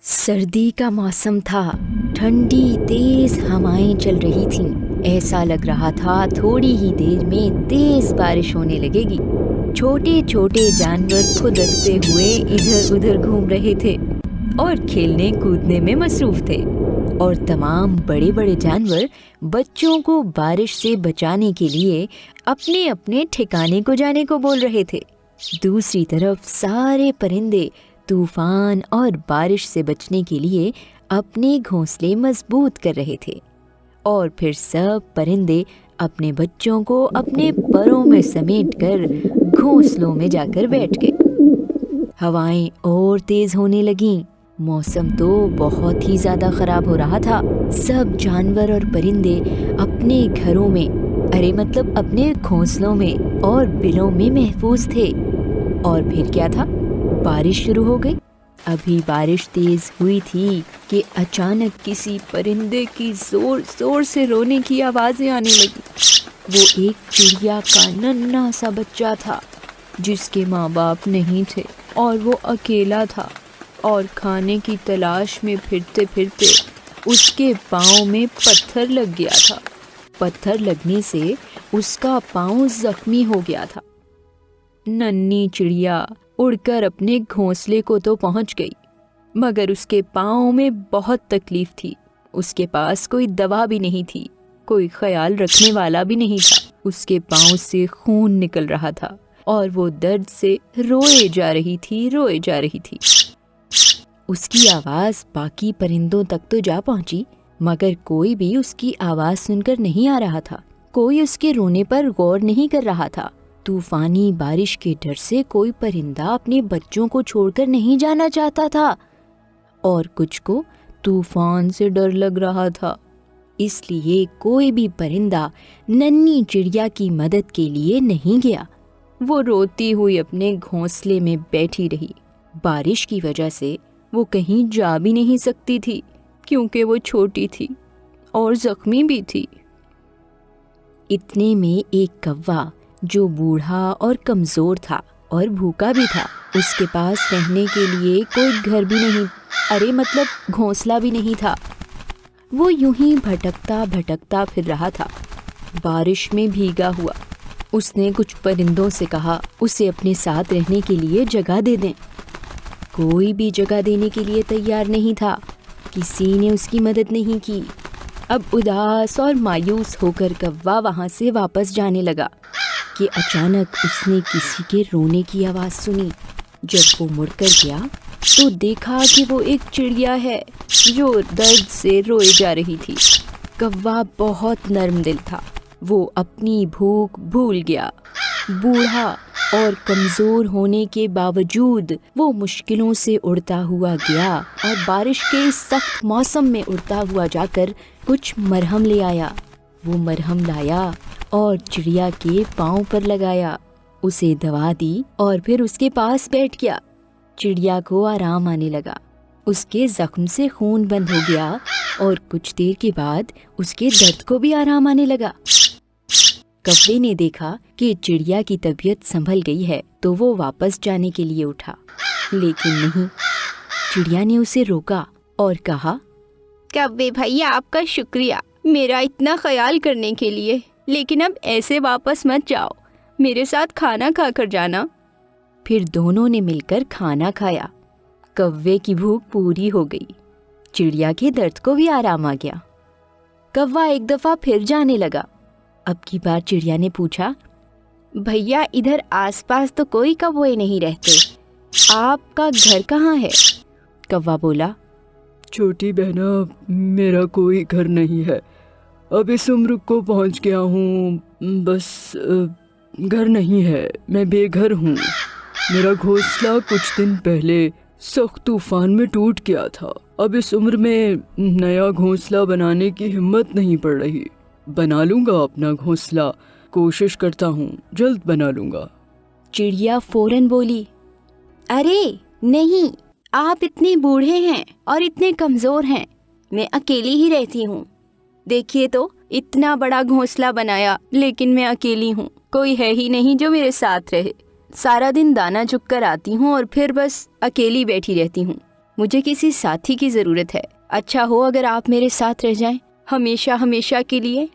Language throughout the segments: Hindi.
सर्दी का मौसम था। ठंडी तेज हवाएं चल रही थीं। ऐसा लग रहा था थोड़ी ही देर में तेज बारिश होने लगेगी। छोटे छोटे जानवर फुदकते हुए इधर उधर घूम रहे थे और खेलने कूदने में मसरूफ थे, और तमाम बड़े बड़े जानवर बच्चों को बारिश से बचाने के लिए अपने अपने ठिकाने को जाने को बोल रहे थे। दूसरी तरफ सारे परिंदे तूफान और बारिश से बचने के लिए अपने घोंसले मजबूत कर रहे थे, और फिर सब परिंदे अपने बच्चों को अपने परों में समेटकर घोंसलों में जाकर बैठ गए। हवाएं और तेज होने लगीं। मौसम तो बहुत ही ज्यादा खराब हो रहा था। सब जानवर और परिंदे अपने घरों में, मतलब अपने घोंसलों में और बिलों में महफूज थे। और फिर क्या था, बारिश शुरू हो गई। अभी बारिश तेज हुई थी कि अचानक किसी परिंदे की जोर जोर से रोने की आवाजें आने लगी। वो एक चिड़िया का नन्हा सा बच्चा था जिसके माँ बाप नहीं थे, और वो अकेला था, और खाने की तलाश में फिरते फिरते उसके पाँव में पत्थर लग गया था। पत्थर लगने से उसका पाँव जख्मी हो गया था। नन्ही चिड़िया उड़कर अपने घोंसले को तो पहुंच गई, मगर उसके पाँव में बहुत तकलीफ थी। उसके पास कोई दवा भी नहीं थी, कोई ख्याल रखने वाला भी नहीं था। उसके पाँव से खून निकल रहा था और वो दर्द से रोए जा रही थी। उसकी आवाज़ बाकी परिंदों तक तो जा पहुंची, मगर कोई भी उसकी आवाज़ सुनकर नहीं आ रहा था। कोई उसके रोने पर गौर नहीं कर रहा था। तूफानी बारिश के डर से कोई परिंदा अपने बच्चों को छोड़कर नहीं जाना चाहता था, और कुछ को तूफान से डर लग रहा था। इसलिए कोई भी परिंदा नन्ही चिड़िया की मदद के लिए नहीं गया। वो रोती हुई अपने घोंसले में बैठी रही। बारिश की वजह से वो कहीं जा भी नहीं सकती थी, क्योंकि वो छोटी थी और जख्मी भी थी। इतने में एक कौवा, जो बूढ़ा और कमजोर था और भूखा भी था, उसके पास रहने के लिए कोई घर भी नहीं, घोंसला भी नहीं था। वो यूं ही भटकता भटकता फिर रहा था, बारिश में भीगा हुआ। उसने कुछ परिंदों से कहा उसे अपने साथ रहने के लिए जगह दे दें। कोई भी जगह देने के लिए तैयार नहीं था। किसी ने उसकी मदद नहीं की। अब उदास और मायूस होकर कौवा वहाँ से वापस जाने लगा कि अचानक उसने किसी के रोने की आवाज़ सुनी। जब वो मुड़कर गया तो देखा कि वो एक चिड़िया है जो दर्द से रोए जा रही थी। कौवा बहुत नर्म दिल था। वो अपनी भूख भूल गया। बूढ़ा और कमज़ोर होने के बावजूद वो मुश्किलों से उड़ता हुआ गया, और बारिश के सख्त मौसम में उड़ता हुआ जाकर कुछ मरहम ले आया। वो मरहम लाया और चिड़िया के पाँव पर लगाया, उसे दवा दी और फिर उसके पास बैठ गया। चिड़िया को आराम आने लगा। उसके जख्म से खून बंद हो गया और कुछ देर के बाद उसके दर्द को भी आराम आने लगा। कौवे ने देखा कि चिड़िया की तबीयत संभल गई है, तो वो वापस जाने के लिए उठा, लेकिन नहीं। चिड़िया ने उसे रोका और कहा, कौवे भैया, आपका शुक्रिया मेरा इतना ख्याल करने के लिए, लेकिन अब ऐसे वापस मत जाओ, मेरे साथ खाना खाकर जाना। फिर दोनों ने मिलकर खाना खाया। कौवे की भूख पूरी हो गई। चिड़िया के दर्द को भी आराम आ गया। कौवा एक दफा फिर जाने लगा। अब की बार चिड़िया ने पूछा, भैया, इधर आसपास तो कोई कौवे नहीं रहते, आपका घर कहाँ है? कौवा बोला, छोटी बहना, मेरा कोई घर नहीं है। अब इस उम्र को पहुंच गया हूँ, बस घर नहीं है, मैं बेघर हूँ। मेरा घोंसला कुछ दिन पहले सख्त तूफान में टूट गया था। अब इस उम्र में नया घोंसला बनाने की हिम्मत नहीं पड़ रही। बना लूँगा अपना घोंसला, कोशिश करता हूँ, जल्द बना लूँगा। चिड़िया फौरन बोली, अरे नहीं, आप इतने बूढ़े हैं और इतने कमज़ोर हैं, मैं अकेली ही रहती हूँ। देखिए तो, इतना बड़ा घोंसला बनाया, लेकिन मैं अकेली हूँ, कोई है ही नहीं जो मेरे साथ रहे। सारा दिन दाना चुग कर आती हूँ और फिर बस अकेली बैठी रहती हूँ। मुझे किसी साथी की जरूरत है। अच्छा हो अगर आप मेरे साथ रह जाएं, हमेशा हमेशा के लिए।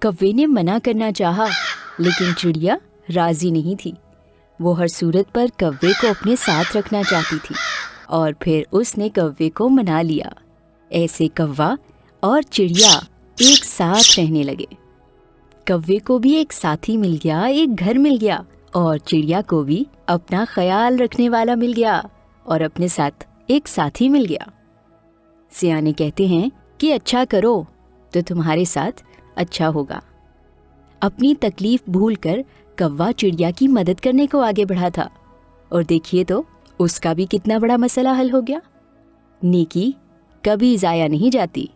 कौवे ने मना करना चाहा, लेकिन चिड़िया राजी नहीं थी। वो हर सूरत पर कौवे को अपने साथ रखना चाहती थी और फिर उसने कौवे को मना लिया। ऐसे कौवा और चिड़िया एक साथ रहने लगे। कौवे को भी एक साथी मिल गया, एक घर मिल गया, और चिड़िया को भी अपना ख्याल रखने वाला मिल गया और अपने साथ एक साथी मिल गया। सियाने कहते हैं कि अच्छा करो तो तुम्हारे साथ अच्छा होगा। अपनी तकलीफ भूलकर कौवा चिड़िया की मदद करने को आगे बढ़ा था, और देखिए तो उसका भी कितना बड़ा मसला हल हो गया। नेकी कभी जाया नहीं जाती।